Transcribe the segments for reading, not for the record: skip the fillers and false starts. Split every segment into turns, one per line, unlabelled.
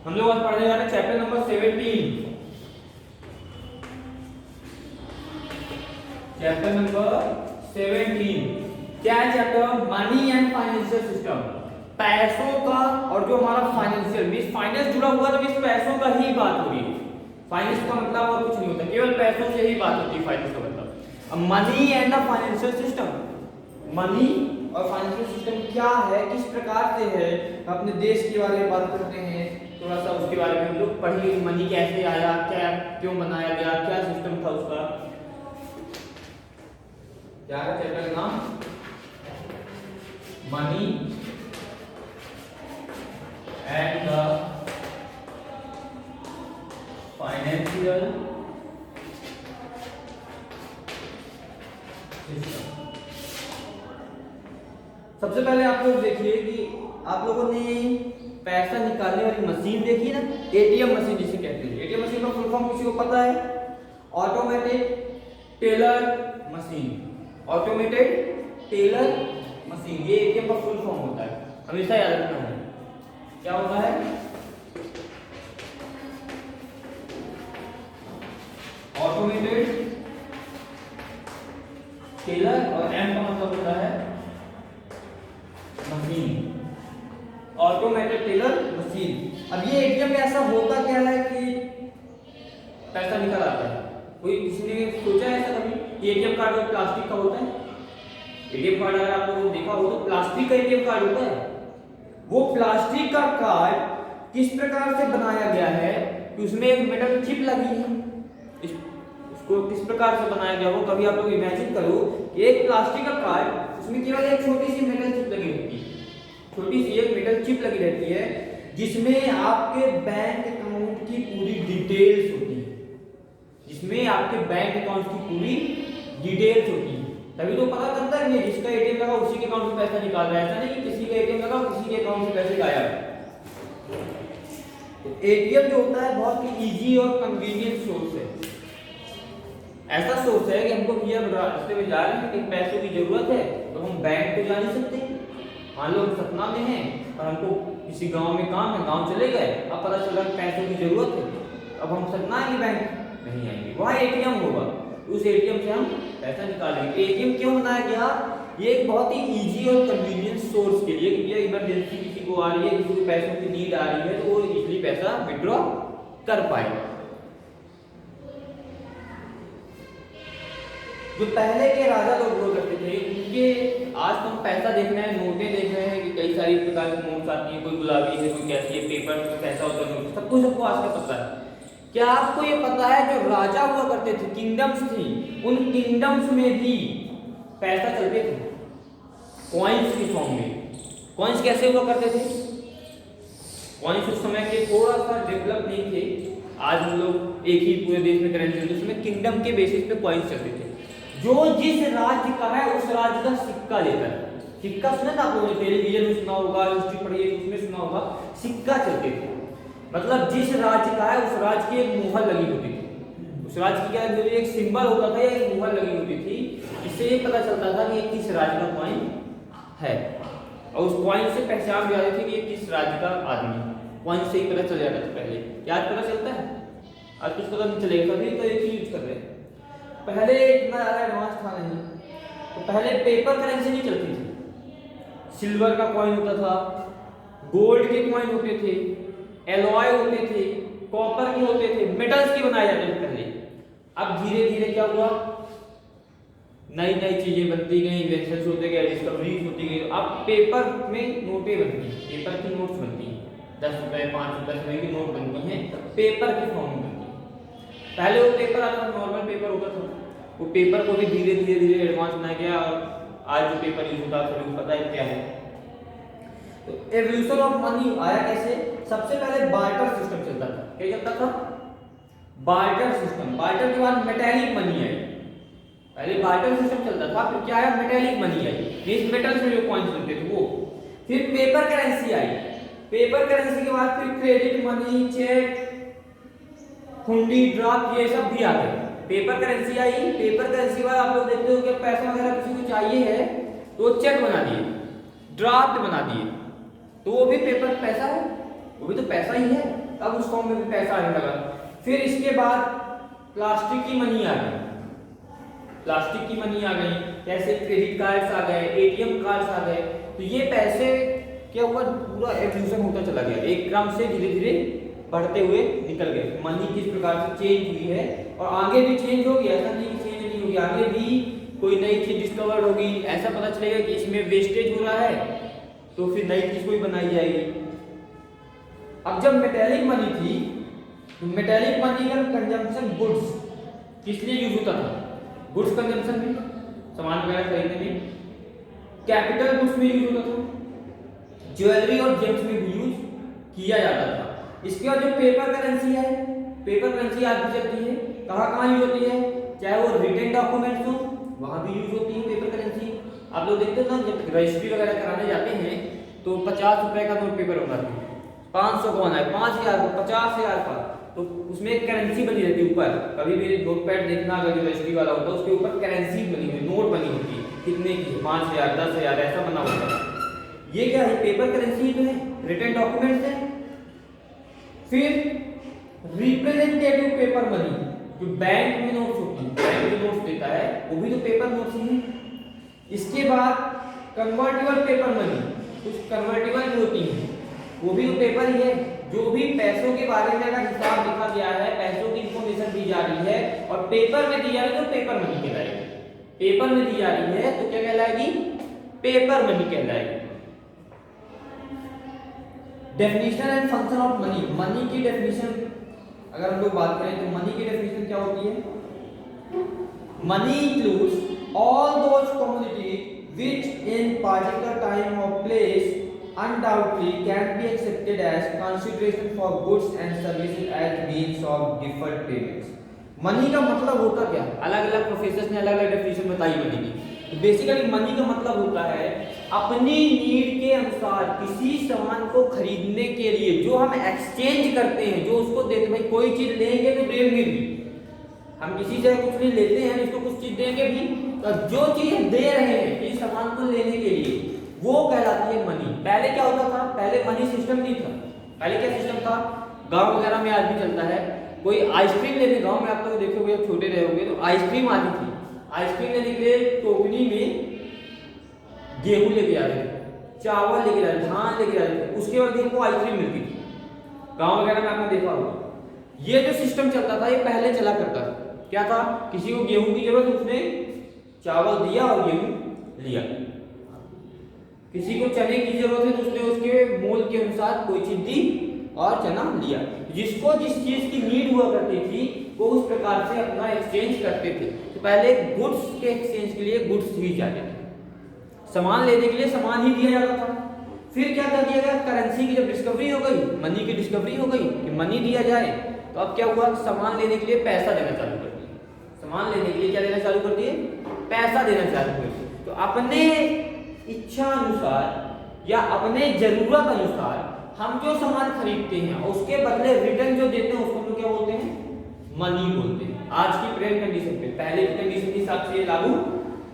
हम लोग आज पढ़ने जा रहे हैं चैप्टर नंबर 17। चैप्टर नंबर 17 क्या है? Chapter money and financial system. पैसों का और जो हमारा फाइनेंशियल मींस फाइनेंस जुड़ा हुआ तो मींस पैसों का ही बात हो रही है। फाइनेंस का मतलब और कुछ नहीं होता, केवल पैसों से ही बात होती है फाइनेंस का मतलब। अब money and the financial system, money और फाइनेंशियल सिस्टम क्या है, किस प्रकार से है, अपने देश के बारे में बात करते हैं, थोड़ा सा उसके बारे में हम लोग पढ़ेंगे। मनी कैसे आया, क्या क्यों बनाया गया, क्या सिस्टम था उसका। क्या है चैप्टर का नाम? Money and the financial system. सबसे पहले आप लोग देखिए कि आप लोगों ने पैसा निकालने वाली मशीन देखी ना, एटीएम मशीन जिसे कहते हैं। एटीएम मशीन का फुल फॉर्म किसी को पता है? Automated teller machine. Automated teller machine, ये एटीएम का फुल फॉर्म होता है, हमेशा याद रखना है। क्या होता है? ऑटोमेटेड टेलर, और एम का मतलब होता है मशीन। Automated teller machine. अब ये एटीएम में ऐसा होता क्या है कि पैसा निकल आता है। कोई किसी ने सोचा है ऐसा कभी? एटीएम कार्ड और प्लास्टिक का होता है। एटीएम कार्ड अगर आप लोगों ने देखा हो तो प्लास्टिक का एटीएम कार्ड होता है। वो प्लास्टिक का कार्ड किस प्रकार से बनाया गया है कि उसमें एक मेटल चिप लगी है। इसको किस प्रकार से बनाया गया वो कभी आप लोग इमेजिन करो कि एक प्लास्टिक का कार्ड, उसमें केवल एक छोटी सी मेटल चिप लगी होती है। छोटी सी एक मेटल चिप लगी रहती है जिसमें आपके बैंक अकाउंट की पूरी डिटेल्स होती है। जिसमें आपके बैंक अकाउंट की पूरी डिटेल्स होती है। तभी तो पता चलता है कि जिसका एटीएम लगा उसी के अकाउंट से पैसा निकाल रहा है। ऐसा नहीं कि किसी का एटीएम लगा किसी के अकाउंट से पैसे गायब। तो एटीएम जो होता है बहुत ही इजी और कन्वीनियंट सोर्स है। ऐसा सोर्स है कि हमको ये रास्ते में जा रहे हैं कि पैसों की जरूरत है तो हम बैंक तो जा नहीं सकते। मान लो हम सतना में हैं और हमको किसी गांव में काम है, गांव चले गए, अब पता चला कि पैसों की जरूरत है, अब हम सतना आएंगे बैंक? नहीं आएंगे। वहाँ एटीएम होगा, उस एटीएम से हम पैसा निकालेंगे। एटीएम क्यों बनाया गया? ये एक बहुत ही इजी और कन्वीनियंट सोर्स के लिए, कि इमरजेंसी किसी को आ रही है, किसी को पैसों की नीड आ रही है तो वो इजीली पैसा विड्रॉ कर पाएगा। जो पहले के राजा लोग हुआ करते थे उनके, आज तो हम पैसा देख रहे हैं, नोटें देख रहे हैं कि कई सारी प्रकार की नोट्स आती हैं, कोई गुलाबी है, कोई कैसी है, पेपर में पैसा होता है, नोट, सब कुछ सबको आज का पता है। क्या आपको ये पता है जो राजा हुआ करते थे, किंगडम्स थी, उन किंगडम्स में भी पैसा चलते थे कॉइन्स की फॉर्म में। कॉइन्स कैसे हुआ करते थे? कॉइन्स उस समय के थोड़ा सा डेवलप नहीं थे। आज हम लोग एक ही पूरे देश में करेंसी होती है, उसमें किंगडम के बेसिस पे कॉइन्स चलते थे। जो जिस राज्य का है उस राज्य का सिक्का लेता है। सिक्का सुना था आप लोगों ने, टेलीविजन में सुना होगा, हिस्ट्री पढ़ी है उसमें सुना होगा, सिक्का चलते थे। मतलब जिस राज्य का है उस राज्य की एक मुहर लगी होती थी। उस राज्य की क्या एक सिंबल होता था या एक मुहर लगी होती थी, इससे ये पता चलता था कि ये किस राज्य का कॉइन है, और उस कॉइन से पहचान भी आती थी कि ये किस राज्य का आदमी है। कॉइन से ही पता चल जाता था पहले। क्या आज पता चलता है? आज कुछ पता नहीं चलेगा, कभी तो एक ही यूज कर रहे हैं। पहले इतना ज्यादा एडवांस था नहीं, तो पहले पेपर करेंसी नहीं चलती थी। सिल्वर का कॉइन होता था, गोल्ड के कॉइन होते थे, एलॉय होते थे, कॉपर के होते थे, मेटल्स के बनाए जाते थे पहले। अब धीरे धीरे क्या हुआ, नई नई चीजें बनती गई, इन्वेंशंस होते गए, डिस्कवरीज होती गई। अब पेपर में नोटें बनती हैं, पेपर की नोट्स बनती हैं, 10 रुपए 5 रुपए की नोट बनती हैं, पेपर के फॉर्म में बनती हैं। पहले वो पेपर आता था, नॉर्मल पेपर होता था, वो पेपर को भी धीरे धीरे एडवांस बनाया गया, और आज जो पेपर यूज होता है सभी को पता है क्या है। तो एवोल्यूशन ऑफ मनी आया कैसे? सबसे पहले बार्टर सिस्टम चलता था। क्या चलता था? Barter system. बार्टर के बाद मेटेलिक मनी आई। पहले बार्टर सिस्टम चलता था, फिर क्या आया? मेटेलिक मनी आई, इस मेटल से जो कॉइन्स बनते थे वो। फिर पेपर करेंसी आई। पेपर करेंसी के बाद फिर क्रेडिट मनी, चेक, हुंडी, ड्राफ्ट, ये सब भी आ गए। पेपर करेंसी आई। पेपर करेंसी के बाद आप लोग देखते हो कि पैसा वगैरह किसी को चाहिए है तो चेक बना दिए, ड्राफ्ट बना दिए, तो वो भी पेपर पैसा है, वो भी तो पैसा ही है। तब उस फॉर्म में भी पैसा आने लगा। फिर इसके बाद प्लास्टिक की मनी आ गई, प्लास्टिक की मनी आ गई, जैसे क्रेडिट कार्ड्स आ गए, एटीएम कार्ड्स आ गए। तो ये पैसे क्या हुआ, पूरा एवोल्यूशन होता चला गया, एक क्रम से धीरे धीरे बढ़ते हुए निकल गए। मनी किस प्रकार से चेंज हुई है और आगे भी चेंज होगी, ऐसा नहीं कि चेंज नहीं होगी, आगे भी कोई नई चीज डिस्कवर होगी। ऐसा पता चलेगा कि इसमें वेस्टेज हो रहा है तो फिर नई चीज कोई बनाई जाएगी। अब जब मेटेलिक मनी थी तो मेटेलिक मनी का कंजम्पशन गुड्स किस लिए यूज होता था, गुड्स कंजम्पशन में, सामान वगैरह खरीदने में, कैपिटल गुड्स में यूज होता था, ज्वेलरी और जेम्स में भी यूज किया जाता था। इसके बाद जो पेपर करेंसी है, पेपर करेंसी आज भी चलती है, कहाँ यूज होती है, चाहे वो रिटन डॉक्यूमेंट्स हो वहां भी यूज होती है पेपर करेंसी। आप लोग देखते हो ना, जब रजिस्ट्री वगैरह कराने जाते हैं तो 50 रुपए का नोट पेपर होगा, 500 का होना है, 5000 का, 50,000 का, तो उसमें एक करेंसी बनी रहती है ऊपर। कभी भी नोट पैड देखना, अगर जो रजिस्ट्री वाला होता है उसके ऊपर करेंसी बनी हुई, नोट बनी होती है, कितने की, 5000, 10,000 ऐसा बना होता है। ये क्या है, पेपर करेंसी तो है, रिटन डॉक्यूमेंट्स है। फिर रिप्रेजेंटेटिव पेपर मनी, जो बैंक में नोट्स होती है, बैंक में नोट्स देता है, वो भी तो पेपर नोट्स ही है। इसके बाद कन्वर्टिबल पेपर मनी, कुछ कन्वर्टिबल भी होती है, वो भी तो पेपर ही है। जो भी पैसों के बारे में अगर हिसाब लिखा गया है, पैसों की इंफॉर्मेशन दी जा रही है और पेपर में दी जा रही है तो पेपर मनी कहलाएगी। पेपर में दी जा रही है तो क्या कहलाएगी, पेपर मनी कहलाएगी। Definition and function of money, money की डेफिनेशन अगर हम लोग बात करें तो मनी की डेफिनेशन क्या होती है, money includes all those commodity which in particular time or place undoubtedly can be accepted as consideration for goods and services as means of deferred payments। Money का मतलब होता क्या, अलग अलग प्रोफेसर्स ने अलग अलग डेफिनेशन बताई मनी की। तो बेसिकली मनी का मतलब होता है अपनी नीड के अनुसार किसी सामान को खरीदने के लिए जो हम एक्सचेंज करते हैं, जो उसको देते हैं, भाई कोई चीज लेंगे तो देंगे भी, हम किसी से कुछ भी लेते हैं इसको कुछ चीज देंगे भी, तो जो चीज दे रहे हैं इस सामान को लेने के लिए वो कहलाती है मनी। पहले क्या होता था, पहले मनी सिस्टम नहीं था। पहले क्या सिस्टम था, गांव वगैरह में आज भी चलता है, कोई आइसक्रीम लेने, गांव में आप लोग देखोगे जब छोटे रहे होंगे तो आइसक्रीम आती थी, आइसक्रीम लेने के लिए टोकनी में गेहूं लेके आ रहे थे, चावल लेके आ रहे थे, धान लेके आ रहे थे, उसके बाद उनको आइसक्रीम मिलती थी। गांव वगैरह में आपने देखा होगा। ये जो सिस्टम चलता था ये पहले चला करता था। क्या था, किसी को गेहूं की जरूरत, उसने चावल दिया और गेहूं लिया। किसी को चने की जरूरत है तो उसने उसके मोल के अनुसार कोई चीज दी और चना लिया। जिसको जिस चीज की नीड हुआ करती थी वो उस प्रकार से अपना एक्सचेंज करते थे। तो पहले गुड्स के एक्सचेंज के लिए गुड्स ही जाते थे, सामान लेने के लिए सामान ही दिया जाता था। फिर क्या कर दिया गया, करेंसी की जब डिस्कवरी हो गई, मनी की डिस्कवरी हो गई कि मनी दिया जाए, तो अब क्या हुआ, सामान लेने के लिए पैसा देना चालू कर दिया। सामान लेने के लिए क्या देना चालू कर दिए, पैसा देना चालू कर दिए। तो अपने इच्छा अनुसार या अपने जरूरत अनुसार हम जो सामान खरीदते हैं उसके बदले रिटर्न जो देते हैं उसको हम क्या बोलते हैं, मनी बोलते हैं। आज की प्रेजेंट कंडीशन पे, पहले की कंडीशन के हिसाब से ये लागू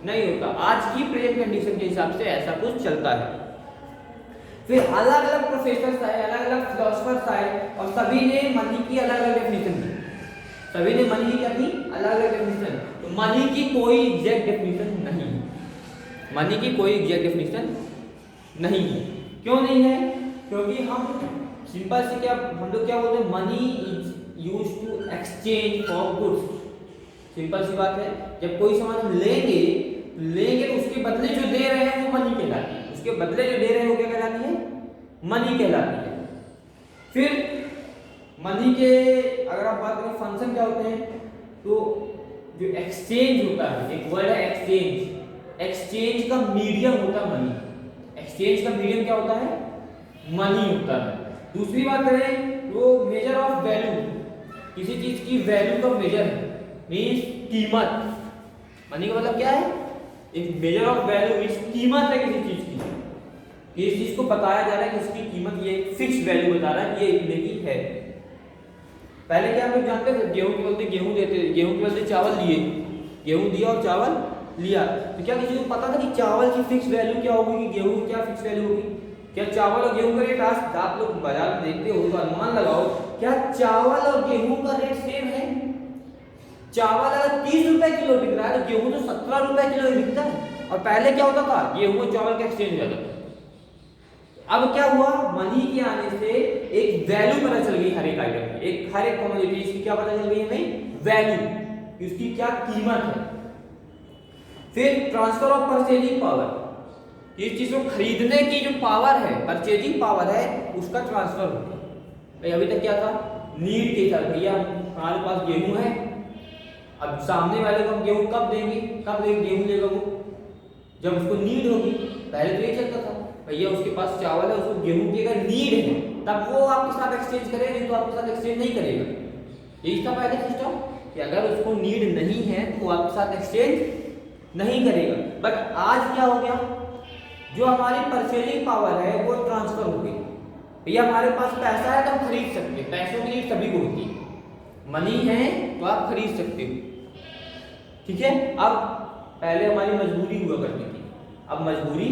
नहीं होता, आज की प्रेजेंट कंडीशन के हिसाब से ऐसा कुछ चलता है। फिर अलग अलग प्रोफेसर्स आए, अलग अलग फिलोसफर्स आए और सभी ने मनी की अलग अलग डेफिनेशन दी। सभी ने मनी की क्या थी, अलग अलग डेफिनेशन। तो मनी की कोई एग्जैक्ट डेफिनेशन नहीं है, मनी की कोई एग्जैक्ट डेफिनेशन नहीं है। क्यों नहीं है, क्योंकि हम सिंपल से क्या, हम लोग क्या बोलते हैं, money is used to exchange for goods. Simple सी बात है, जब कोई सामान लेंगे तो उसके बदले जो दे रहे हैं वो मनी कहलाती है, उसके बदले जो दे रहे हैं वो क्या कहलाती है, मनी कहलाती है। फिर मनी के अगर आप बात करें फंक्शन क्या होते हैं, तो जो एक्सचेंज होता है, एक वर्ड है एक्सचेंज, एक्सचेंज का मीडियम होता है मनी। एक्सचेंज का मीडियम क्या होता है, मनी होता है। दूसरी बात करें तो मेजर ऑफ वैल्यू, किसी चीज की वैल्यू का मेजर है, मींस कीमत। मनी का मतलब क्या है, एक मेजर ऑफ वैल्यू मींस कीमत है किसी चीज की। इस चीज को बताया जा रहा है कि इसकी कीमत, ये फिक्स वैल्यू बता रहा है कि ये इतने की है। पहले क्या हम लोग जानते थे, गेहूं के बदले गेहूं देते, गेहूं के बदले चावल लिए, गेहूं दिया और चावल लिया। तो क्या किसी को पता था कि चावल की फिक्स वैल्यू क्या होगी, कि गेहूं की क्या फिक्स वैल्यू होगी, क्या चावल और गेहूं का रेट आज आप लोग बाजार में देखते हो तो अनुमान लगाओ, क्या चावल और गेहूं का रेट सेम है? चावल अगर 30 रुपए किलो बिक रहा है तो गेहूं तो 17 रुपए किलो ही बिकता है। और पहले क्या होता था, गेहूं और चावल का एक्सचेंज हो जाता था। अब क्या हुआ, मनी के आने से एक वैल्यू पता चल गई हर एक आइटम की, एक हर एक कमोडिटी की क्या पता चल गई हमें, वैल्यू, उसकी क्या कीमत है। फिर ट्रांसफर ऑफ परचेजिंग पावर, इस चीज को खरीदने की जो पावर है, परचेजिंग पावर है, उसका ट्रांसफर होता है। भाई अभी तक क्या था, नीड के साथ, भैया हमारे पास गेहूं है, अब सामने वाले को हम गेहूं कब देंगे, कब गेहूं लेगा वो, जब उसको नीड होगी। पहले तो ये चलता था, भैया उसके पास चावल है, उसको गेहूं की अगर नीड है तब वो आपके साथ एक्सचेंज करेगा, नहीं तो आपके साथ एक्सचेंज नहीं करेगा। यही था पहले सिस्टम कि अगर उसको नीड नहीं है तो वो आपके साथ एक्सचेंज नहीं करेगा। बट आज क्या हो गया, जो हमारी परचेजिंग पावर है वो ट्रांसफर हो गई। भैया हमारे पास पैसा है तो हम खरीद सकते हैं, पैसों की नीड सभी को होती है, मनी है तो आप खरीद सकते हो, ठीक है। अब पहले हमारी मजबूरी हुआ करती थी, अब मजबूरी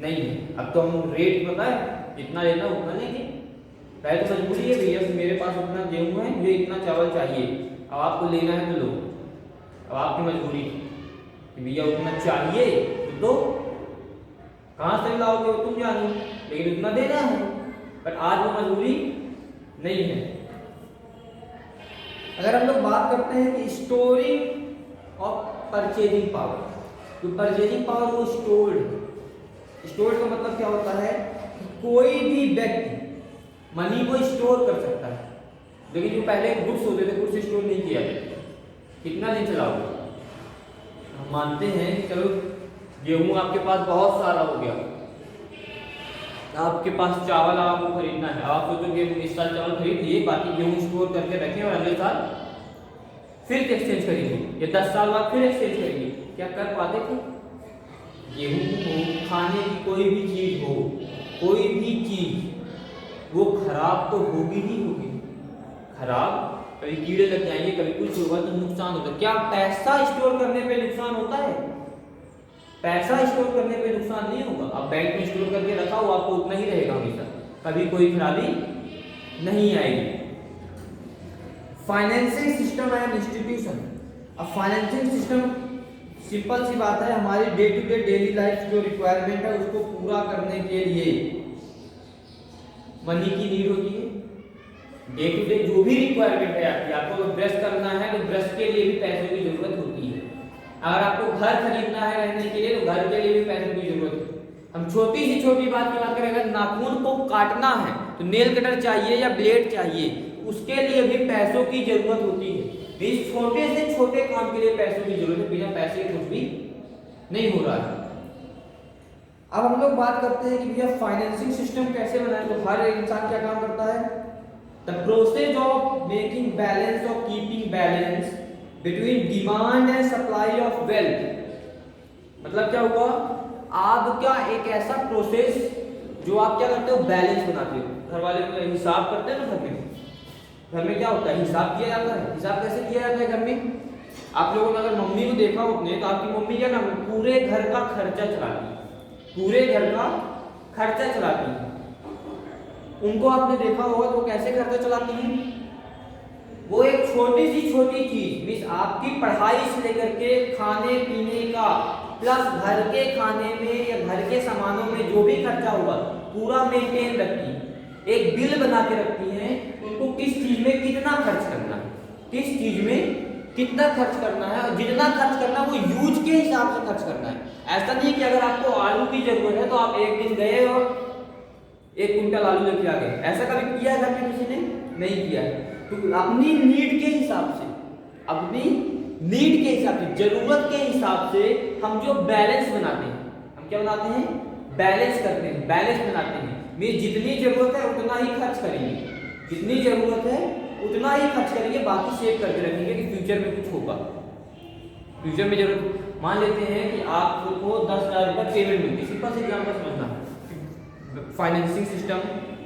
नहीं है, अब तो हम रेट पता है जितना लेना उतना लेंगे। पहले तो मजबूरी है, भैया मेरे पास उतना गेहूं है, मुझे इतना चावल चाहिए, अब आपको लेना है तो लो। अब आपकी मजबूरी कि भैया उतना चाहिए तो दो, कहाँ से लाओगे वो तुम जानो, लेकिन उतना देना है। बट आज वो मजबूरी नहीं है। अगर हम लोग बात करते हैं कि स्टोरिंग ऑफ परचेजिंग पावर, तो परचेजिंग पावर वो स्टोर्ड का मतलब क्या होता है, कोई भी व्यक्ति मनी को स्टोर कर सकता है, लेकिन जो पहले गुड्स होते थे गुड्स स्टोर नहीं किया जाता। कितना दिन चलाओगे, हम मानते हैं कि चलो गेहूं आपके पास बहुत सारा हो गया, आपके पास चावल आपको खरीदना है, आप सोचोगे इस साल चावल खरीद लिए, बाकी गेहूं स्टोर करके रखें और अगले साल फिर एक्सचेंज करेंगे, या 10 साल बाद फिर एक्सचेंज करेंगे। क्या कर पाते थे? गेहूं हो, खाने की कोई भी चीज हो, कोई भी चीज वो खराब तो होगी ही होगी, खराब, कभी कीड़े लग जाएंगे, कभी कुछ होगा तो नुकसान होता है। क्या पैसा स्टोर करने पे नुकसान होता है? पैसा स्टोर करने पे नुकसान नहीं होगा। अब बैंक में स्टोर करके रखा हो आपको उतना ही रहेगा हमेशा, कभी कोई खराबी नहीं आएगी। फाइनेंसिंग सिस्टम एंड इंस्टीट्यूशन, अब फाइनेंसिंग सिस्टम सिंपल सी बात है, हमारी day to day daily life जो रिक्वायरमेंट है उसको पूरा करने के लिए मनी की नीड होती है। डे टू डे जो भी रिक्वायरमेंट है आपकी, आपको ब्रश करना है तो ब्रश के लिए भी पैसों की जरूरत होती है। अगर आपको घर खरीदना है रहने के लिए तो घर के लिए भी पैसों की जरूरत है। हम छोटी से छोटी बात की बात करें, अगर नाखून को काटना है तो नेल कटर चाहिए या ब्लेड चाहिए, उसके लिए भी पैसों की जरूरत होती है। इस छोटे से छोटे काम के लिए पैसों की जरूरत है, बिना पैसे कुछ भी नहीं हो रहा है। अब हम लोग बात करते हैं कि भैया फाइनेंसिंग सिस्टम कैसे बनाए, तो हर एक इंसान क्या काम करता है, the process of making balance और keeping balance between demand and supply of wealth. मतलब क्या हुआ, आपका एक ऐसा प्रोसेस जो आप क्या करते हो, बैलेंस बनाते हो। घर वाले हिसाब करते हैं ना, घर में क्या होता है, हिसाब किया जाता है। हिसाब कैसे किया जाता है घर में, आप लोगों ने अगर मम्मी को देखा हो अपने, तो आपकी मम्मी क्या ना पूरे घर का खर्चा चलाती है, पूरे घर का खर्चा चलाती है। उनको आपने देखा होगा तो कैसे खर्चा चलाती हैं, वो एक छोटी चीज मींस आपकी पढ़ाई से लेकर के खाने पीने का प्लस घर के खाने में या घर के सामानों में जो भी खर्चा होगा पूरा मेंटेन रखती है। एक बिल बना के रखती हैं, उनको किस चीज में कितना खर्च करना है, किस चीज में कितना खर्च करना है, और जितना खर्च करना है वो यूज के हिसाब से खर्च करना है। ऐसा नहीं कि अगर आपको आलू की जरूरत है तो आप एक दिन गए और 1 कुंटल आलू लेके आ गए, ऐसा कभी किया घर में किसी ने नहीं किया है। तो अपनी नीड के हिसाब से, अपनी नीड के हिसाब से, जरूरत के हिसाब से हम जो बैलेंस बनाते हैं, हम क्या बनाते हैं, बैलेंस करते हैं, बैलेंस बनाते हैं। मेरी जितनी जरूरत है उतना ही खर्च करेंगे, जितनी जरूरत है उतना ही खर्च करेंगे, बाकी सेव करके रखेंगे कि फ्यूचर में कुछ होगा। फ्यूचर में जरूरत, मान लेते हैं कि आपको 10,000 रुपये पेमेंट मिलती है, सिंपल से एग्जांपल समझना। फाइनेंसिंग सिस्टम,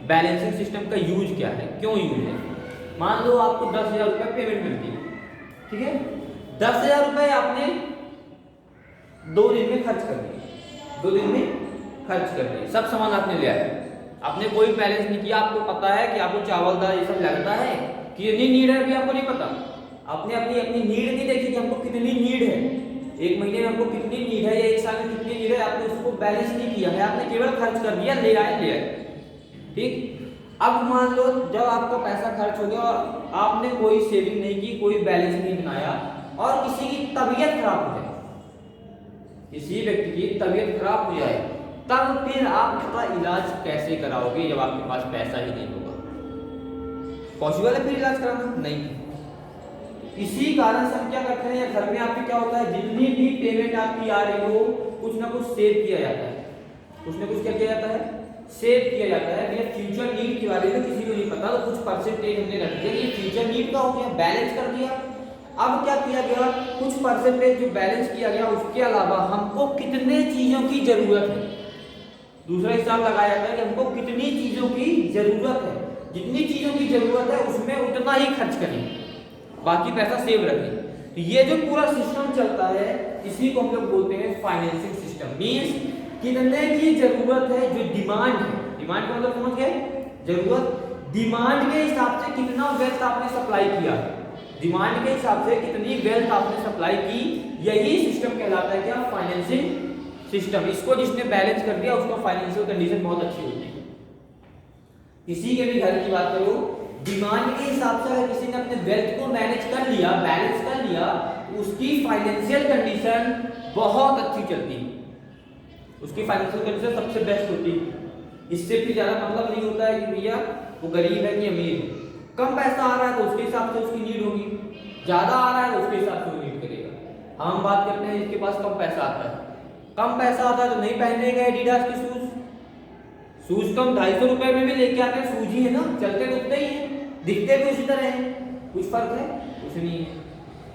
बैलेंसिंग सिस्टम का यूज क्या है, क्यों यूज है। मान लो आपको 10,000 रुपये पेमेंट मिलती है, ठीक है, 10,000 रुपये आपने 2 दिन में खर्च कर दिए, 2 दिन में खर्च कर दिए, सब सामान आपने ले आए, आपने कोई बैलेंस नहीं किया। आपको पता है कि आपको चावल दाल ये सब लगता है, कितनी नीड है अभी आपको नहीं पता। आपने अपनी अपनी नीड नहीं देखी कि हमको कितनी नीड है, एक महीने में हमको कितनी नीड है या एक साल में कितनी नीड है, आपने उसको बैलेंस नहीं किया है, आपने केवल खर्च कर दिया, ले आए। ठीक, अब मान लो जब आपका पैसा खर्च हो गया और आपने कोई सेविंग नहीं की, कोई बैलेंस नहीं बनाया और किसी की तबीयत खराब हो जाए, किसी व्यक्ति की तबीयत खराब हो जाए, तब फिर आप उसका इलाज कैसे कराओगे जब आपके पास पैसा ही नहीं होगा? पॉसिबल है फिर इलाज कराना? नहीं। इसी कारण से हम क्या करते हैं, या घर में आपके क्या होता है, जितनी भी पेमेंट आपकी आ रही हो कुछ ना कुछ सेव किया जाता है, कुछ ना कुछ क्या किया जाता है, सेव किया जाता है। भैया फ्यूचर नीड के बारे में किसी को नहीं पता, तो कुछ परसेंटेज हमने रख दिया, ये फ्यूचर नीड का हो गया, बैलेंस कर दिया। अब क्या किया गया, कुछ परसेंटेज जो बैलेंस किया गया उसके अलावा हमको कितने चीजों की जरूरत है, दूसरा हिसाब लगाया जाता है कि हमको कितनी चीजों की जरूरत है, जितनी चीजों की जरूरत है उसमें उतना ही खर्च करें, बाकी पैसा सेव रखें। तो ये जो पूरा सिस्टम चलता है इसी को हम लोग बोलते हैं फाइनेंसिंग सिस्टम। मींस कितने की जरूरत है, जो डिमांड है, डिमांड का मतलब समझ गए, जरूरत, डिमांड के हिसाब से कितना वेल्थ आपने सप्लाई किया, डिमांड के हिसाब से कितनी वेल्थ आपने सप्लाई की, यही सिस्टम कहलाता है क्या, फाइनेंसिंग सिस्टम। इसको जिसने बैलेंस कर दिया उसका फाइनेंशियल कंडीशन बहुत अच्छी होती है। किसी के भी घर की बात करो, डिमांड के हिसाब से अगर किसी ने अपने वेल्थ को मैनेज कर लिया, बैलेंस कर लिया, उसकी फाइनेंशियल कंडीशन बहुत अच्छी चलती है, उसकी फाइनेंशियल कंडीशन सबसे बेस्ट होती है। इससे भी ज्यादा मतलब नहीं होता है कि भैया वो गरीब है कि अमीर है, कम पैसा आ रहा है तो उसके हिसाब से उसकी नीड होगी, ज्यादा आ रहा है तो उसके हिसाब से वो नीड करेगा। हम बात करते हैं जिसके पास कम पैसा आता है, कम पैसा आता है तो नहीं पहनने गए एडिडास के शूज, शूज तो हम 250 रुपए में भी लेके आते हैं, शूज ही है ना, चलते तो उतने ही है, दिखते भी उसी तरह है, कुछ फर्क है? कुछ नहीं है।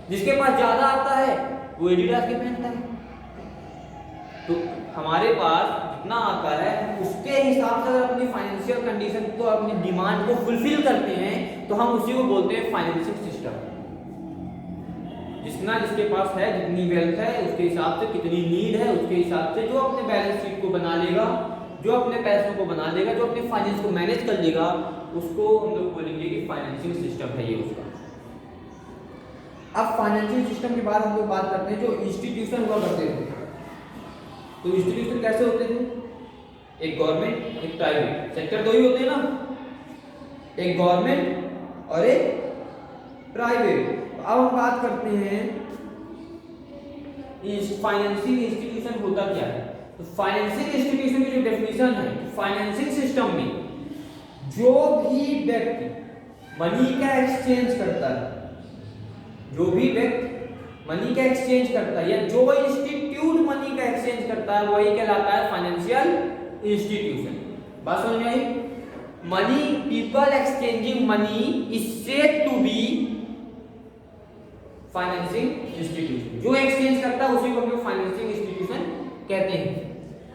जिसके पास ज्यादा आता है वो एडिडास के पहनता है। तो हमारे पास जितना आता है उसके हिसाब से अगर अपनी फाइनेंशियल कंडीशन को, अपनी डिमांड को फुलफिल करते हैं तो हम उसी को बोलते हैं फाइनेंशियल सिस्टम। जितना जिसके पास है, जितनी वेल्थ है उसके हिसाब से, कितनी नीड है उसके हिसाब से, जो अपने बैलेंस शीट को बना लेगा, जो अपने पैसों को बना लेगा, जो अपने फाइनेंस को मैनेज कर लेगा, उसको हम लोग बोलेंगे कि फाइनेंशियल सिस्टम है ये उसका। अब फाइनेंशियल सिस्टम के बाद हम लोग बात करते हैं जो इंस्टीट्यूशन हुआ करते थे। तो इंस्टीट्यूशन कैसे होते थे, एक गवर्नमेंट एक प्राइवेट, सेक्टर दो ही होते हैं ना, एक गवर्नमेंट और एक प्राइवेट। अब हम बात करते हैं फाइनेंसिंग इंस्टीट्यूशन होता क्या है। तो फाइनेंसिंग इंस्टीट्यूशन की जो डेफिनेशन है, फाइनेंसिंग सिस्टम में जो भी व्यक्ति मनी का एक्सचेंज करता है, जो भी व्यक्ति मनी का एक्सचेंज करता है, या जो इंस्टीट्यूट मनी का एक्सचेंज करता है, वही कहलाता है फाइनेंशियल इंस्टीट्यूशन। बात समझ में आई? Money, people exchanging money is said to be financing institution. जो एक्सचेंज करता है उसी को हम लोग फाइनेंसिंग इंस्टीट्यूशन कहते हैं।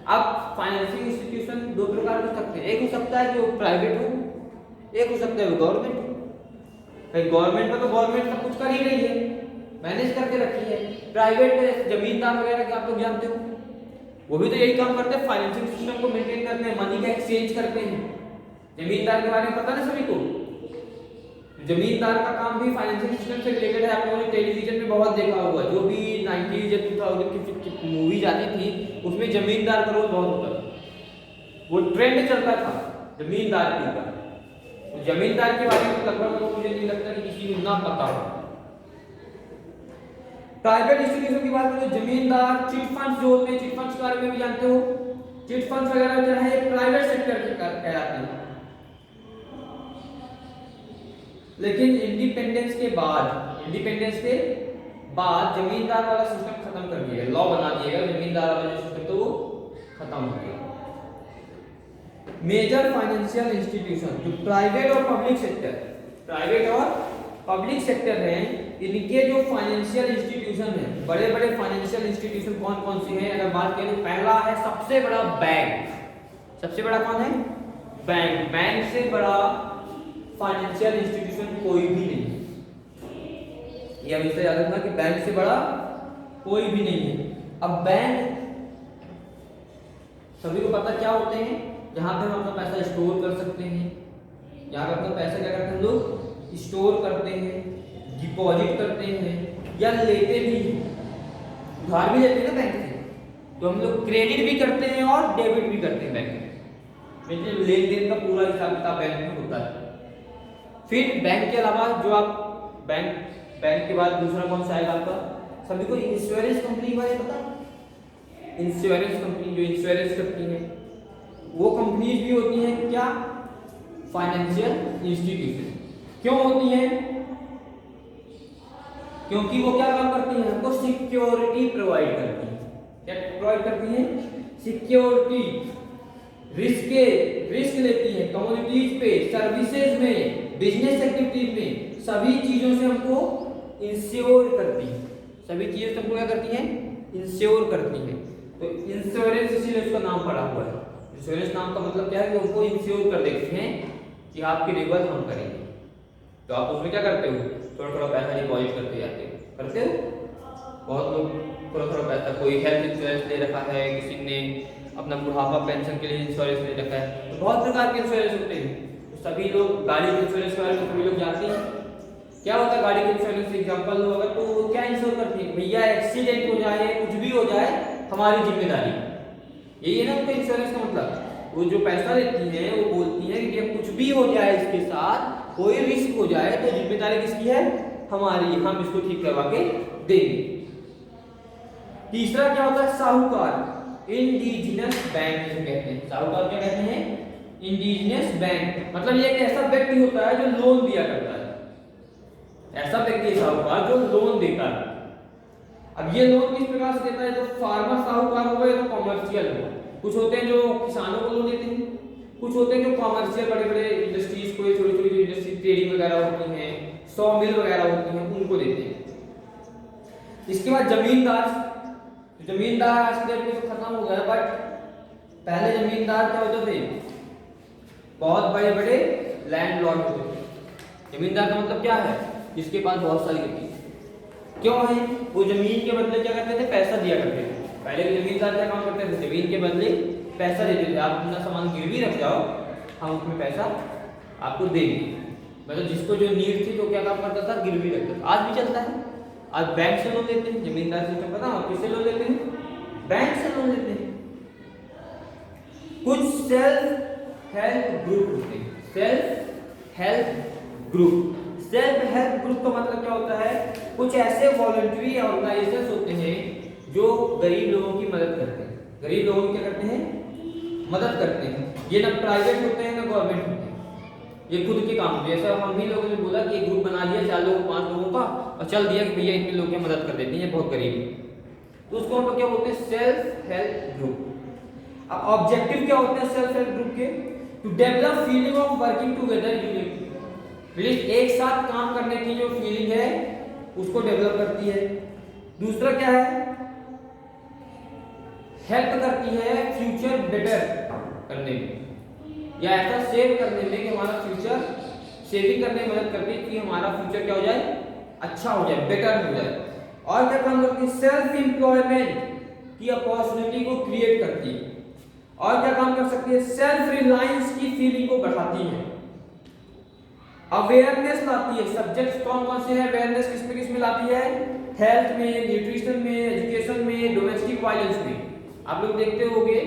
अब फाइनेंसिंग इंस्टीट्यूशन दो प्रकार हो सकते हैं, एक हो सकता है कि वो प्राइवेट हो, एक हो सकता है वो गवर्नमेंट हो। गवर्नमेंट में तो गवर्नमेंट सब कुछ कर ही रही है, मैनेज करके रखी है। प्राइवेट में जमींदार वगैरह के आप लोग जानते हो, वो भी तो यही काम करते हैं, फाइनेंशियल सिस्टम को मेंटेन करते हैं, मनी का एक्सचेंज करते हैं। जमींदार के बारे में पता ना सभी को, जमींदार का काम भी फाइनेंशियल सिस्टम से रिलेटेड है। आप लोगों ने टेलीविजन में बहुत देखा होगा, जो भी 90s या 2000 की मूवीज आती थी उसमें जमींदार का रोल बहुत होता था, वो ट्रेंड चलता था जमींदार के ऊपर। तो जमींदार के बारे में लगभग मुझे नहीं लगता कि किसी को ना पता हो। प्राइवेट इंस्टीट्यूशन की बात करें, जमींदार, चिट फंड्स जो होते हैं, चिट फंड्स के बारे में भी जानते हो, चिट फंड्स वगैरह जो है प्राइवेट सेक्टर के कहलाते हैं। लेकिन इंडिपेंडेंस के बाद जमींदार वाला सिस्टम खत्म कर दिया गया, लॉ बना दिया गया, जमींदार वाला जो सिस्टम तो वो खत्म हो गया। मेजर फाइनेंशियल इंस्टीट्यूशन जो प्राइवेट और पब्लिक सेक्टर है, इनके जो फाइनेंशियल इंस्टीट्यूशन है, बड़े बड़े फाइनेंशियल इंस्टीट्यूशन कौन कौन से हैं अगर बात करें, पहला है सबसे बड़ा बैंक। सबसे बड़ा कौन है? बैंक। बैंक से बड़ा फाइनेंशियल इंस्टीट्यूशन कोई भी नहीं है, ये हमेशा याद रखना कि बैंक से बड़ा कोई भी नहीं है। अब बैंक सभी को पता क्या होते हैं, जहाँ पे हम अपना पैसा स्टोर कर सकते हैं। यहाँ पे अपना पैसा क्या करते हैं हम लोग, स्टोर करते हैं, डिपॉजिट करते हैं या लेते भी हैं, उधार भी लेते हैं ना बैंक से, तो हम लोग क्रेडिट भी करते हैं और डेबिट भी करते हैं बैंक में। मतलब लेन देन का पूरा हिसाब किताब बैंक में होता है। फिर बैंक के अलावा जो आप बैंक के बाद दूसरा कौन सा आएगा आपका, सभी को इंश्योरेंस कंपनी के बारे में पता है। इंश्योरेंस कंपनी जो इंश्योरेंस करती है, वो कंपनीज भी होती हैं क्या, फाइनेंशियल इंस्टीट्यूशन। क्यों होती हैं, क्योंकि वो क्या काम करती हैं, हमको सिक्योरिटी प्रोवाइड करती हैं। क्या प्रोवाइड करती हैं, सिक्योरिटी। रिस्क लेती है कमोडिटीज पे, सर्विसेज में, बिजनेस एक्टिविटीज में, सभी चीजों से हमको इंश्योर करती है। सभी चीजों से हमको क्या करती हैं, इंश्योर करती है। तो इंश्योरेंस इसीलिए उसका नाम पड़ा हुआ है। इंश्योरेंस नाम का मतलब क्या है कि उनको इंश्योर कर देते हैं कि आपकी रिकवर हम करेंगे। तो आप उसमें क्या करते हो, थोड़ा थोड़ा पैसा डिपॉजिट करते जाते हो, करते हो। बहुत लोग थोड़ा थोड़ा पैसा, कोई हेल्थ इंश्योरेंस ले रखा है, किसी ने अपना बुढ़ापा पेंशन के लिए इंश्योरेंस ले रखा है, तो बहुत प्रकार के इंश्योरेंस होते हैं। तो सभी लोग गाड़ी के इंश्योरेंस के बारे में सभी लोग जानते हैं। क्या होता है गाड़ी के इंश्योरेंस, एग्जांपल लो अगर, तो क्या इंश्योर करती है, भैया एक्सीडेंट हो जाए, कुछ भी हो जाए, हमारी जिम्मेदारी। यही है ना उनका इंश्योरेंस का मतलब। वो जो पैसा लेती है वो बोलती है कि कुछ भी हो जाए इसके साथ, कोई रिस्क हो जाए, तो जिम्मेदारी किसकी है, हमारी, हम इसको ठीक करवा के देंगे। तीसरा क्या होता है, साहूकार, इंडिजिनस बैंक जिसे कहते हैं। साहूकार क्या कहते हैं, इंडिजिनस बैंक। मतलब ये एक ऐसा व्यक्ति होता है जो लोन दिया करता है, ऐसा व्यक्ति साहूकार जो लोन देता है। अब ये लोन किस प्रकार से देता है, तो फार्मर साहूकार होगा या तो कॉमर्शियल होगा। कुछ होते हैं जो किसानों को लोन देते हैं, कुछ होते हैं जो कॉमर्शियल बड़े बड़े इंडस्ट्रीज को, छोटी छोटी जो इंडस्ट्री ट्रेडिंग वगैरह होती हैं, सॉ मिल वगैरह होती हैं, उनको देते हैं। इसके बाद जमींदार। जमींदार आज के डेट में तो खत्म हो गया, बट पहले जमींदार क्या होते थे, बहुत बड़े बड़े लैंडलॉर्ड होते थे। जमींदार का मतलब क्या है, जिसके पास बहुत सारी जमीन। क्यों है, वो जमीन के बदले क्या करते थे, पैसा दिया करते थे। पहले के जमींदार क्या काम करते थे, जमीन के बदले पैसा देते थे। आप अपना सामान गिरवी रख जाओ, हम उसमें पैसा आपको देंगे। मतलब जिसको जो नीड थी तो क्या काम करता था, गिरवी रखता था। आज भी चलता है, आज बैंक से लोन लेते हैं, जमींदार सिस्टम पता है, किससे लोन लेते हैं, बैंक से लोन लेते हैं। कुछ सेल्फ हेल्प ग्रुप होते हैं, self help group. Self help group का मतलब क्या होता है, कुछ ऐसे वॉलंटरी ऑर्गेनाइजेशंस होते हैं जो गरीब लोगों की मदद करते हैं। गरीब लोगों की क्या करते हैं, मदद करते हैं। ये ना प्राइवेट होते हैं ना गवर्नमेंट होते हैं, ये खुद के काम होते हैं। जैसा हम भी लोगों ने बोला कि एक ग्रुप बना दिया 4 लोगों 5 लोगों का और चल दिया कि भैया इतने लोग की मदद कर देते हैं, ये बहुत गरीब है, तो उसको हम लोग क्या बोलते हैं, सेल्फ हेल्प ग्रुप। अब ऑब्जेक्टिव क्या होते हैं सेल्फ हेल्प ग्रुप के, to develop feeling of working together unity. एक साथ काम करने की जो फीलिंग है उसको डेवलप करती है। दूसरा क्या है, हेल्प करती है फ्यूचर बेटर करने में, या ऐसा सेव करने में कि हमारा फ्यूचर, सेविंग करने में मदद करती है कि हमारा फ्यूचर क्या हो जाए, अच्छा हो जाए, बेटर हो जाए। और क्या काम करती है, सेल्फ एम्प्लॉयमेंट की अपॉर्चुनिटी को क्रिएट करती है। और क्या काम कर सकती है, सेल्फ रिलायंस की फीलिंग को बढ़ाती है। अवेयरनेस लाती है। सब्जेक्ट्स कौन कौन से हैं, अवेयरनेस किस में लाती है, हेल्थ में, न्यूट्रिशन में, एजुकेशन में, डोमेस्टिक वायलेंस में। आप लोग देखते होंगे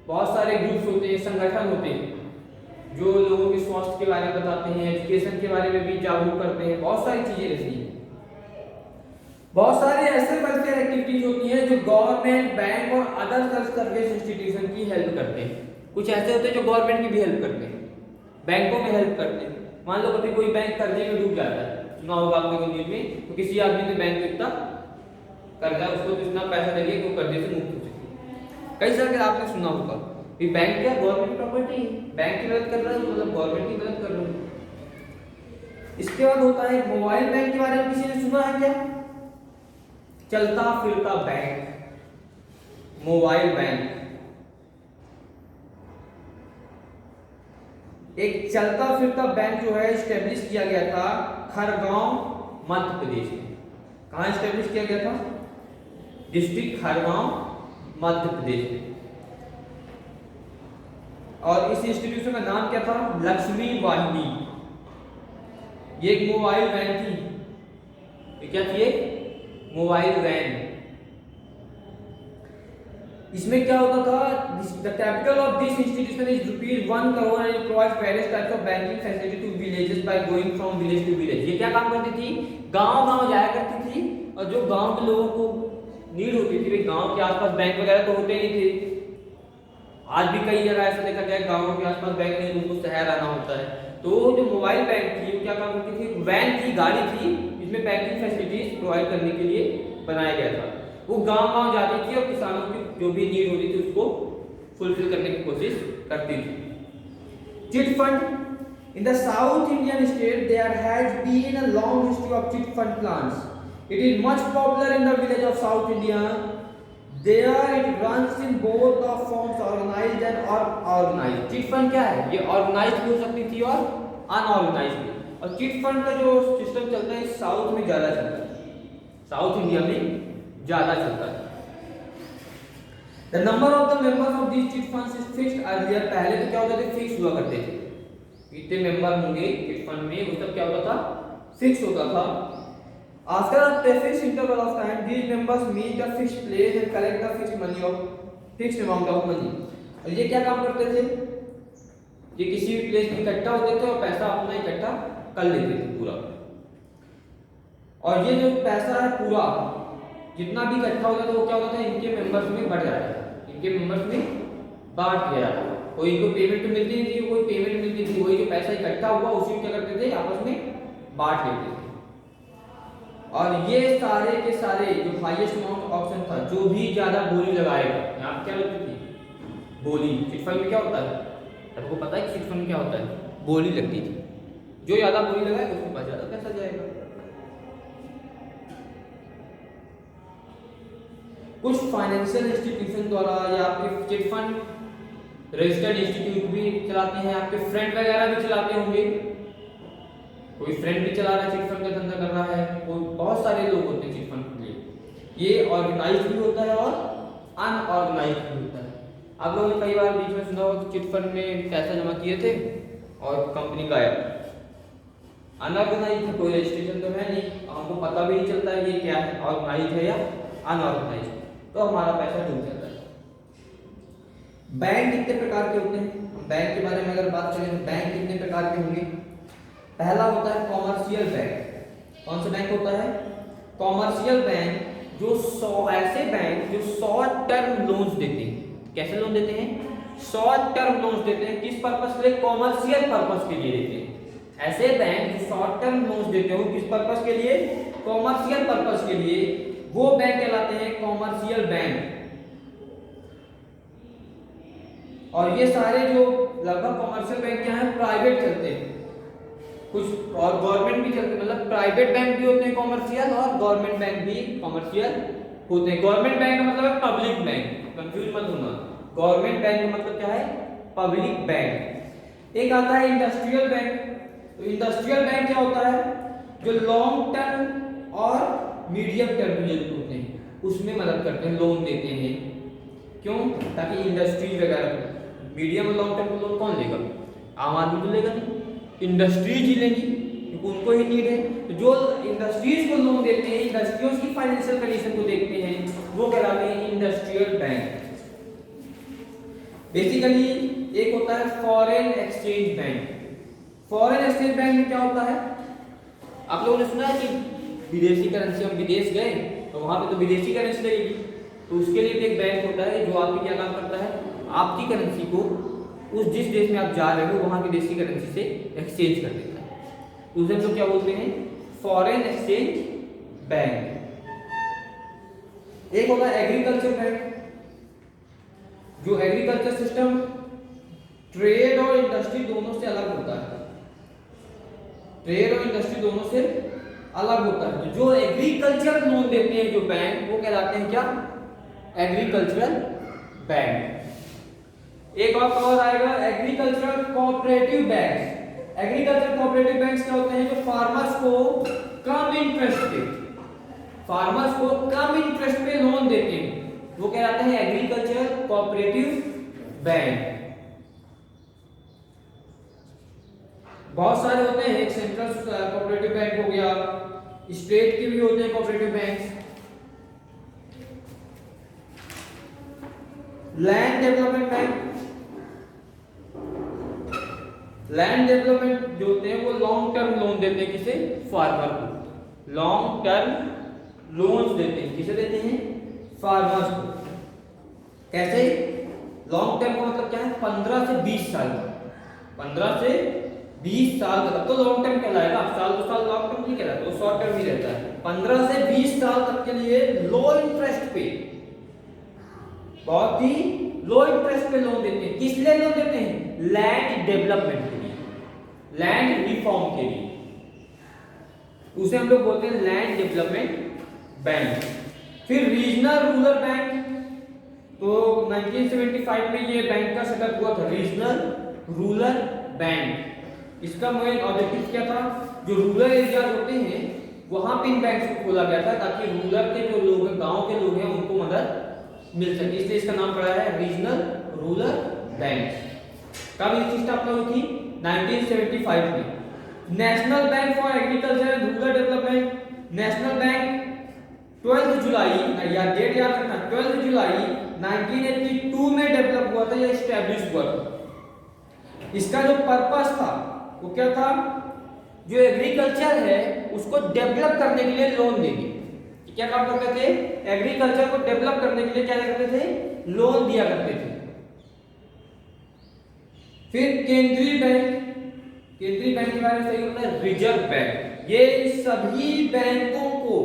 बहुत सारे ग्रुप्स होते हैं, संगठन होते हैं जो लोगों के स्वास्थ्य के बारे में बताते हैं, एजुकेशन के बारे में भी जागरूक करते हैं, बहुत सारी चीजें रहती हैं। बहुत सारे ऐसे वेलफेयर एक्टिविटीज होती हैं जो गवर्नमेंट, बैंक और अदर सर्विस इंस्टीट्यूशन की हेल्प करते हैं। कुछ ऐसे होते हैं जो गवर्नमेंट की भी हेल्प करते हैं, बैंकों में हेल्प करते हैं। मान लो कभी कोई बैंक कर्जे में डूब जाता है, सुना होगा आपने न्यूज़ में, तो किसी आदमी ने बैंक में इतना कर्जा, उसको इतना पैसा दे दिया कि वो कर्जे से मुक्त हो सके। कई सारे आपने सुना होगा कि बैंक क्या गवर्नमेंट प्रॉपर्टी है, बैंक की मदद कर रहा है मतलब गवर्नमेंट की मदद कर रहा है। इसके बाद होता है मोबाइल बैंक के बारे में किसी ने सुना है क्या, चलता फिरता बैंक, मोबाइल बैंक। एक चलता फिरता बैंक जो है स्टैब्लिश किया गया था खरगांव मध्य प्रदेश में। कहाँ स्टैब्लिश किया गया था, डिस्ट्रिक्ट खरगांव मध्य प्रदेश में। और इस इंस्टीट्यूशन का नाम क्या था? लक्ष्मी वाहिनी। ये एक मोबाइल वैन थी। ये क्या थी? एक मोबाइल वैन। इसमें क्या होता था? The capital of this institution is ₹1 crore and it provides various types of banking facility to villages by going from village to village. ये क्या काम करती थी? गांव-गांव जाया करती थी और जो गांव के लोगों को नीड होती थी, वे गांव के आसपास बैंक वगैरह तो होते नहीं थे। आज भी कई जगह ऐसा देखा गया है गांव के आसपास बैंक नहीं, उनको शहर आना होता है। तो जो मोबाइल बैंक थी वो क्या काम करती थी? वैन थी, गाड़ी थी, जिसमें बैंकिंग फैसिलिटीज प्रोवाइड करने के लिए बनाया गया था। वो गांव-गांव जाती थी और किसानों की जो भी नीड होती थी उसको फुलफिल करने की कोशिश करती थी। Chit fund in the south Indian state there has been a long history of chit fund plans. It is much popular in the village of south India. There it runs in both the forms, organized and unorganized. Chit fund क्या है? ये organise भी हो सकती थी और unorganised भी। और चिट फंड का जो सिस्टम चलता है साउथ में ज्यादा चलता है, साउथ इंडिया में ज्यादा चलता है। The number of the members of these chit funds is fixed earlier. पहले तो क्या होता था? फिक्स हुआ करते थे, कितने मेंबर होंगे चिट फंड में, वो सब क्या होता था? फिक्स होता था। After a fixed interval of time, these members meet a fixed place and collect the fixed amount of money. और ये क्या काम करते थे? ये किसी भी प्लेस में इकट्ठा होते थे और पैसा अपना इकट्ठा कर लेते थे पूरा। और ये जो पैसा है पूरा जितना भी इकट्ठा होता था वो क्या होता था? इनके मेंबर्स में बढ़ जाता था, इनके मेंबर्स में बांट दिया जाता था। कोई को पेमेंट तो मिलती नहीं थी, कोई पेमेंट मिलती थी, वही जो पैसा इकट्ठा हुआ उसी क्या करते थे? आपस में बांट लेते थे। और ये सारे के सारे जो हाईएस्ट अमाउंट ऑप्शन था, जो भी ज्यादा बोली लगाएगा, यहाँ क्या लगती थी? बोली। चिट फंड में क्या होता है? आपको पता है चिट फंड में क्या होता है? बोली लगती थी। जो ज्यादा बोली लगाएगा उसके पास ज्यादा पैसा जाएगा। कुछ फाइनेंशियल इंस्टीट्यूशन द्वारा या आपके चिट फंड रजिस्टर्ड इंस्टीट्यूट भी चलाते हैं, आपके फ्रेंड वगैरह भी चलाते होंगे। कोई फ्रेंड भी चला रहा है, चिट फंड का धंधा कर रहा है, कोई बहुत सारे लोग होते हैं चिट फंड के लिए। ये ऑर्गेनाइज्ड भी होता है और अनऑर्गेनाइज्ड भी होता है। आप लोगों ने कई बार बीच में सुना होगा कि चिट फंड में पैसा जमा किए थे और कंपनी गायब। अनऑर्गेनाइज्ड कोई रजिस्ट्रेशन तो है नहीं, हमको पता भी नहीं चलता है ये क्या है, ऑर्गेनाइज्ड है या अनऑर्गेनाइज्ड, तो हमारा पैसा डूब जाता है। बैंक कितने प्रकार के होते हैं? बैंक के बारे में अगर बात करें तो बैंक कितने प्रकार के होंगे? पहला होता है कॉमर्शियल बैंक। कौन सा बैंक होता है? कॉमर्शियल बैंक, जो ऐसे बैंक जो शॉर्ट टर्म लोन्स देते हैं। कैसे लोन देते हैं? शॉर्ट टर्म लोन्स देते हैं। किस पर्पस के लिए? कॉमर्शियल पर्पस के लिए देते हैं। ऐसे बैंक जो शॉर्ट टर्म लोन्स देते हो किस पर्पस के लिए? कॉमर्शियल पर्पस के लिए, वो बैंक कहलाते हैं कॉमर्शियल बैंक। और ये सारे जो लगभग कॉमर्शियल बैंक क्या है? प्राइवेट चलते हैं, कुछ और गवर्नमेंट भी चलते, मतलब प्राइवेट बैंक भी होते हैं कॉमर्शियल और गवर्नमेंट बैंक भी कॉमर्शियल होते हैं। गवर्नमेंट बैंक का मतलब है पब्लिक बैंक, कंफ्यूज मत होना। गवर्नमेंट बैंक का मतलब क्या है? Public bank. एक आता है इंडस्ट्रियल बैंक। तो इंडस्ट्रियल बैंक क्या होता है? जो लॉन्ग टर्म और मीडियम टर्म होते हैं उसमें मदद करते हैं, लोन देते हैं। क्यों? ताकि इंडस्ट्रीज वगैरह। मीडियम और लॉन्ग टर्म को लोन कौन लेगा? आम आदमी तो लेगा नहीं, इंडस्ट्रीज ही लेंगी क्योंकि उनको ही नीड है। तो जो इंडस्ट्रीज को लोन देते हैं, इंडस्ट्रियों की फाइनेंशियल कंडीशन को देखते हैं, वो कहलाते हैं इंडस्ट्रियल बैंक। बेसिकली एक होता है foreign exchange bank. Foreign exchange bank में क्या होता है? आप लोगों ने सुना है कि विदेशी करेंसी, हम विदेश गए तो वहां पे तो विदेशी करेंसी लगेगी, तो उसके लिए भी एक बैंक होता है जो आपकी क्या काम करता है? आपकी करेंसी को उस जिस देश में आप जा रहे हो वहां की देशी करेंसी से एक्सचेंज कर देता है। उसे हम लोग क्या बोलते हैं? Foreign exchange bank. एक होता है एग्रीकल्चर बैंक, जो एग्रीकल्चर सिस्टम ट्रेड और इंडस्ट्री दोनों से अलग होता है। ट्रेड और इंडस्ट्री दोनों से अलग होता है। तो जो एग्रीकल्चर लोन देते हैं जो बैंक, वो कहलाते हैं क्या? Agricultural bank. एक और आएगा agricultural cooperative banks. Agriculture cooperative banks क्या होते हैं? जो फार्मर्स को कम इंटरेस्ट पे लोन देते हैं, वो कहलाते हैं एग्रीकल्चर कोऑपरेटिव बैंक। बहुत सारे होते हैं, एक सेंट्रल कोऑपरेटिव बैंक हो गया, स्टेट के भी होते हैं cooperative bank. Land development bank, land development जो होते हैं वो लॉन्ग टर्म लोन देते हैं किसे, फार्मर को। लॉन्ग टर्म लोन्स देते हैं किसे देते हैं, फार्मर्स को। कैसे, लॉन्ग टर्म का मतलब क्या है, 15 से 20 साल का, 15 से 20 साल तक तो लॉन्ग टर्म कहलाएगा। साल 2 साल लॉन्ग टर्म नहीं कहलाता, वो शॉर्ट टर्म ही रहता है। 15 से 20 साल तक के लिए लो इंटरेस्ट पे, बहुत ही लो इंटरेस्ट पे लोन देते हैं। किस लिए लोन देते हैं, लैंड डेवलपमेंट के लिए, लैंड रिफॉर्म के लिए, उसे हम लोग बोलते हैं लैंड डेवलपमेंट बैंक। फिर रीजनल रूरल बैंक, तो 1975 में ये बैंक का सेटअप हुआ था, रीजनल रूरल बैंक। इसका मेन ऑब्जेक्टिव क्या था, जो रूरल एरिया होते हैं वहां पे इन बैंक को खोला गया था ताकि रूरल के जो लोग हैं, गांव के लोग हैं, उनको मदद मिल सके, इसलिए इसका नाम पड़ा है रीजनल रूरल बैंक। कब इसकी स्थापना हुई थी, 1975 में। National bank for agriculture and rural development, national bank 12 जुलाई, या डेट याद रखना, 12 जुलाई 1982 में डेवलप हुआ था, या एस्टैब्लिश हुआ था। इसका जो पर्पस था वो क्या था, जो एग्रीकल्चर है उसको डेवलप करने के लिए लोन देंगे। क्या काम करते थे, एग्रीकल्चर को डेवलप करने के लिए क्या करते थे, लोन दिया करते थे। फिर केंद्रीय बैंक, केंद्रीय बैंक के बारे में सही होता है रिजर्व बैंक। ये सभी बैंकों को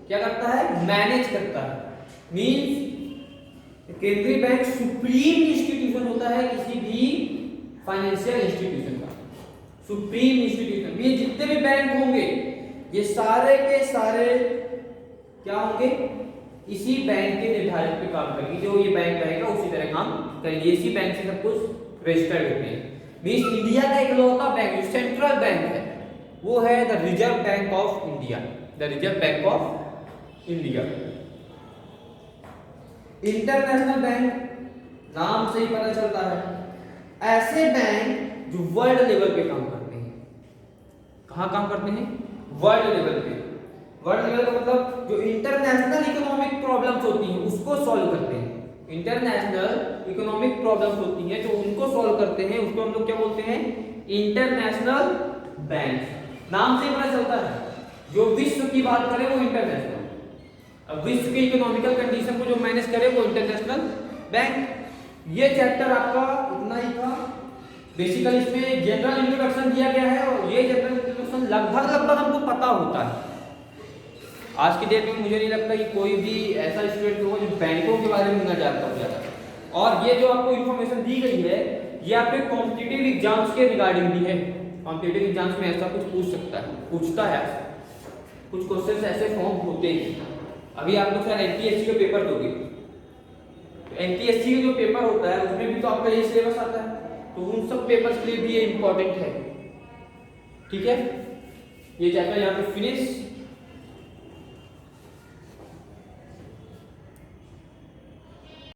क्या करता है, मैनेज करता है। मींस केंद्रीय बैंक सुप्रीम इंस्टीट्यूशन होता है किसी भी फाइनेंशियल इंस्टीट्यूशन का, सुप्रीम इंस्टीट्यूशन। ये जितने भी बैंक होंगे ये सारे के सारे क्या होंगे, इसी बैंक के निर्धारित पे काम करेंगे। जो ये बैंक रहेगा उसी तरह काम करेंगे, इसी बैंक से सब कुछ रजिस्टर्ड होते हैं। मींस इंडिया का इकलौता बैंक जो सेंट्रल बैंक है वो है the reserve bank of India, the reserve bank of India. International bank, नाम से ही पता चलता है, ऐसे बैंक जो वर्ल्ड लेवल पे काम करते हैं। कहां काम करते हैं, वर्ल्ड लेवल पे। वर्ल्ड लेवल का मतलब जो इंटरनेशनल इकोनॉमिक प्रॉब्लम्स होती हैं उसको सॉल्व करते हैं। इंटरनेशनल इकोनॉमिक प्रॉब्लम्स होती हैं जो उनको सॉल्व करते हैं, उसको हम लोग क्या बोलते हैं, इंटरनेशनल बैंक। नाम से ही पता चलता है, जो विश्व की बात करें वो इंटरनेशनल, अब विश्व के इकोनॉमिकल कंडीशन को जो मैनेज करे वो इंटरनेशनल बैंक। ये चैप्टर आपका इतना ही था। बेसिकली इसमें जनरल इंट्रोडक्शन दिया गया है और ये जनरल इंट्रोडक्शन लगभग हमको पता होता है। आज की डेट में मुझे नहीं लगता कि कोई भी ऐसा स्टूडेंट होगा जो बैंकों के बारे में न जानता हो जाता। और ये जो आपको इन्फॉर्मेशन दी गई है ये आपके कॉम्पिटिटिव एग्जाम्स के रिगार्डिंग भी है। कॉम्पिटिटिव एग्जाम्स में ऐसा कुछ पूछ सकता है, पूछता है, कुछ क्वेश्चंस ऐसे फॉर्म होते हैं। अभी आप लोग शायद एनटीएससी का पेपर दोगे, तो एनटीएससी का जो पेपर होता है उसमें भी तो आपका ये सिलेबस आता है, तो उन सब पेपर्स के लिए भी ये इंपॉर्टेंट है। ठीक है, ये चैप्टर यहाँ पे फिनिश।